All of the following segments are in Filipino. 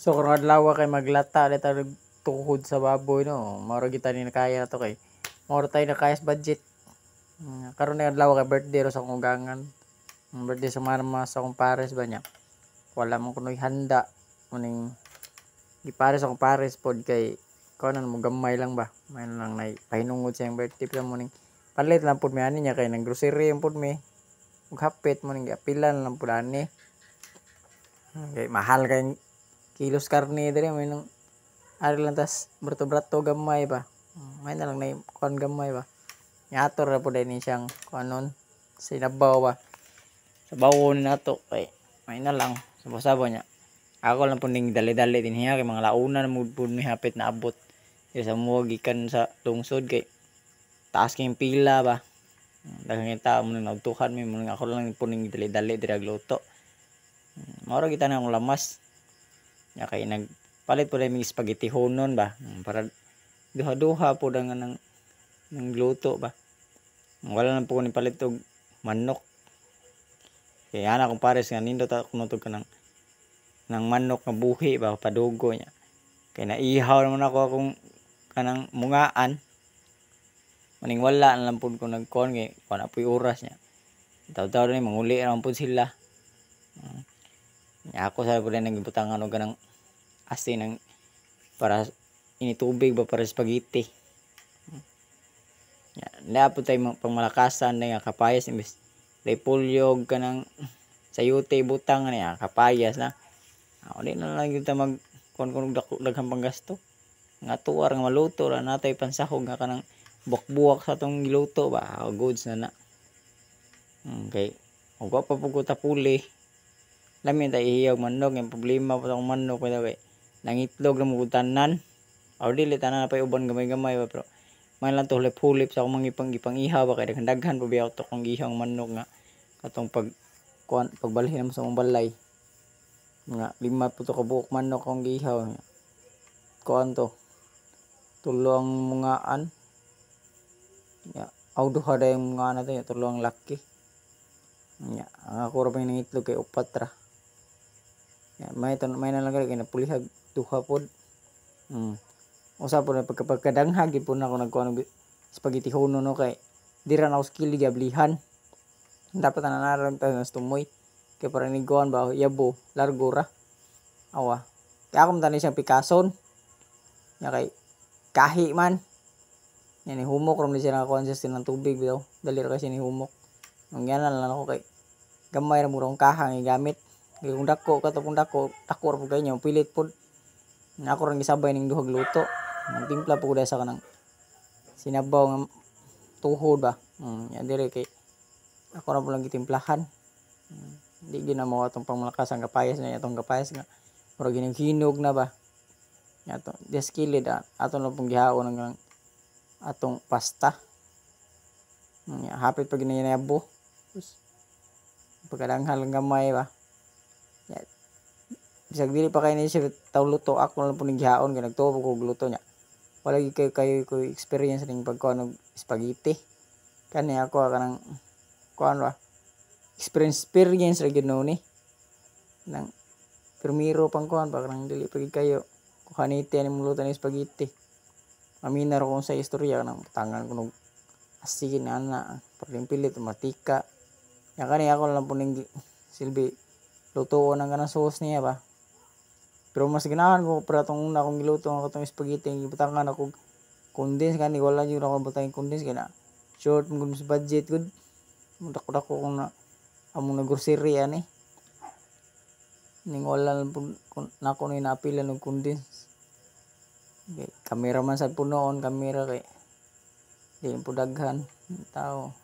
So karong adlaw kay maglata dito tuhod sa baboy no. Mao kita ni kaya na to kay mao tayo na kaya sa budget. Karon na adlaw kay birthday ro sa akong ugangan. Birthday sa marma sa akong pares ba niya. Wala man kunoy handa muning gipares akong pares pod kay kuno mo gamay lang ba. May lang nay pahinungod sa iyang birthday pa muning palit lang pod mi ani niya kay nang grocery pod mi. Ug hapit muning giapilan lang pod ani. Okay, mahal kay kilos karne diri may nang ari lang tas brato-brato gamay ba. May na lang na kon gamay ba. Yator ra pud ni siyang kuanon sinabaw ba. Sa bawon nato kay may na lang sabo-sabo niya. Ako lang pud ning dali-dali din hiya kay mga launa na pud mi hapit na abot. Sa mo gikan sa lungsod kay taas kay pila ba. Daghang kita mo nang nautukan mi mo ako lang pud ning dali-dali diri agluto. Mao ra kita na akong lamas. Ya kay nagpalit po mi spaghetti honon ba para duha-duha po ang ng luto ba. Wala na po ni palit og manok. Kaya ana kong pares nga nindot ako nutog kanang ng manok nga buhi ba padugo niya. Kay naihaw naman ako akong kanang mungaan. Maning wala na lang pud ko nagkuan kay kuan apoy oras niya. Taw-taw ni manguli ra man pud sila. Ako sa pud nang gibutangan og kanang asin ng para initubig ba para spaghetti. Na po tayo pangmalakasan na nga kapayas imbes repolyo kanang sayote butang niya kapayas na. Di na lang kita mag kun daghang panggasto. Nga tuwar nga maluto ra natay pansahog nga kanang buwak-buwak sa tong giluto ba. Goods na na. Okay. Ug pa pud ta puli. Lamin tay ihiyaw manok yung problema pa tong manok kay nangitlog na mo tanan. Aw dili tanan pa uban gamay-gamay ba pero may lang to hulip-hulip sa akong gipang ihaw ba kay daghan pa biya to kung ihang manok nga katong pagbalhin mo sa mong balay. Nga 5 po to ka buok manok kung gihaw nga. Kuan to. Tulong mungaan. Ya, aw duha day mga nato ya tulong laki. Ya, ang ako ra pa nangitlog kay upat ra. Ya, may na lang kay napulihag duha pod. Usa po na pagkadanghag ipon ako nagkuan og spaghetti hono no kay dira na skill gablihan. Dapat na narang ta sa tumoy kay para ni kuan ba yabo largo ra. Awa. Kaya ako man siyang pikason. Ya kay kahi man. Yan ni humok ron ni siya nakakuan sa ng tubig bitaw. Dali ra kasi ni humok. Ang yan lang ako kay gamay ra mo rong kahang igamit. Kay kung dako dako ra pud kay niya pilit pud. Ako ron gisabay ning duhag luto. Nagtimpla po ko sa kanang sinabaw nga tuhod ba. Yan dire kay ako na po lang gitimplahan. Di gyud na mo atong pangmalakas ang kapayas na atong kapayas nga. Murag hinog na ba. Ato deskilid aton lang pong gihaon ng atong pasta. Hapit pag ginayabo. Pagkadanghal gamay ba. Bisag dili pa kay ni siya taw luto ako lang po ning gihaon kay nagtuo ko luto niya. Wala gyud kayo ko experience ning pagkuan og spaghetti. Kani ako kanang kuan ba experience ra gyud no ni. Nang primero pang kuan ba kanang dili pa gyud kayo kuhaniti ani muluto ni spaghetti. Aminar ko sa istorya nang tangan ko asin ana pilit matika. Ya kani ako lang po ning silbi lutuon ang kanang sauce niya ba. Pero mas ganahan ko para tong una kong giluto ang katong spaghetti gibutangan ako condense kani wala jud ako butang condense kay na short mo sa budget gud dako-dako kung na among na grocery ani ning wala nako ni naapilan og condense. Okay, kamera man sad punoon kamera kay di po daghan tao.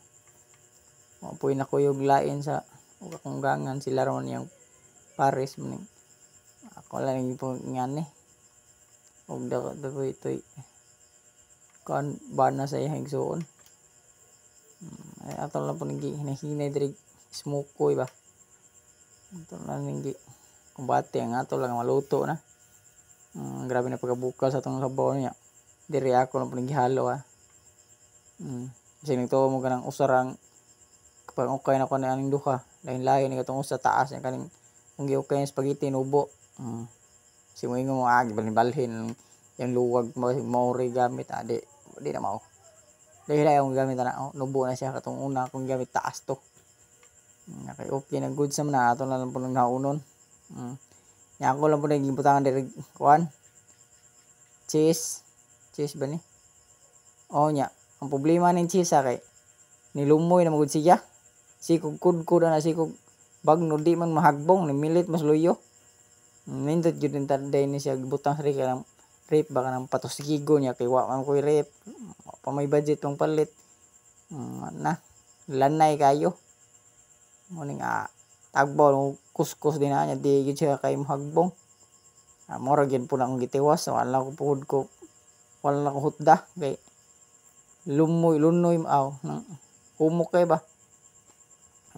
Mapoy na kuyog lain sa akong gangan sila ron yang pares man ako lang po ngani og dako itoy kan bana sa iyang igsoon. Ato lang po hinahinay diri smoke ko ba. Ato lang ning kumbate ang ato lang maluto na. Grabe na pagkabukal sa atong sabaw niya. Diri ako lang po gihalo kasi nagtuo mo kanang usarang kapag okay na ko na aning duha lain-lain ni katong usa taas ang kaning kung gi-okay ang spaghetti nubo. Simuin mo balhin yung luwag mo gamit di na mao. Dahil yung gamit na nubo na siya katong una kung gamit taas to. Okay, okay na good sa na ato na lang po nang naunon. Nya ako lang po naging butangan diri kuan. Cheese ba ni? Oh nya, ang problema ning cheese kay nilumoy na magud siya. Sikog kudkod na sikog bagno di man mahagbong ni milit mas luyo. Nindot jud din taday ni siya butang sa rip baka nang patosigigo niya kay wa man koy rip. Pa may budget tong palit. Na lanay kayo. Muning tagbaw kuskus din na niya di gid siya kay mahagbong. Mora gyud po na akong gitiwas wala ko puhod ko wala na ko hutda kay lunoy nang humok kay ba.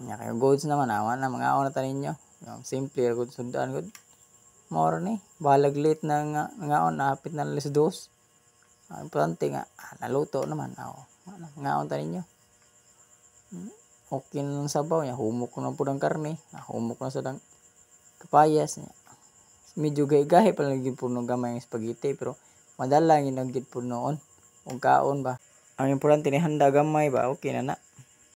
Nya kay goods naman awan na mga ona tanin nyo. Yung simple good sundan good. Mora ni balag late na ngaon napit na alas 2. Importante nga naluto naman ngaon tanin nyo. Okay na ng sabaw niya humok na po ng karne humok na sa dang kapayas niya. Medyo gay-gahi pa lang po ng gamay ng spaghetti pero madala ginagit po noon kung kaon ba. Ang importante ni handa gamay ba okay na na.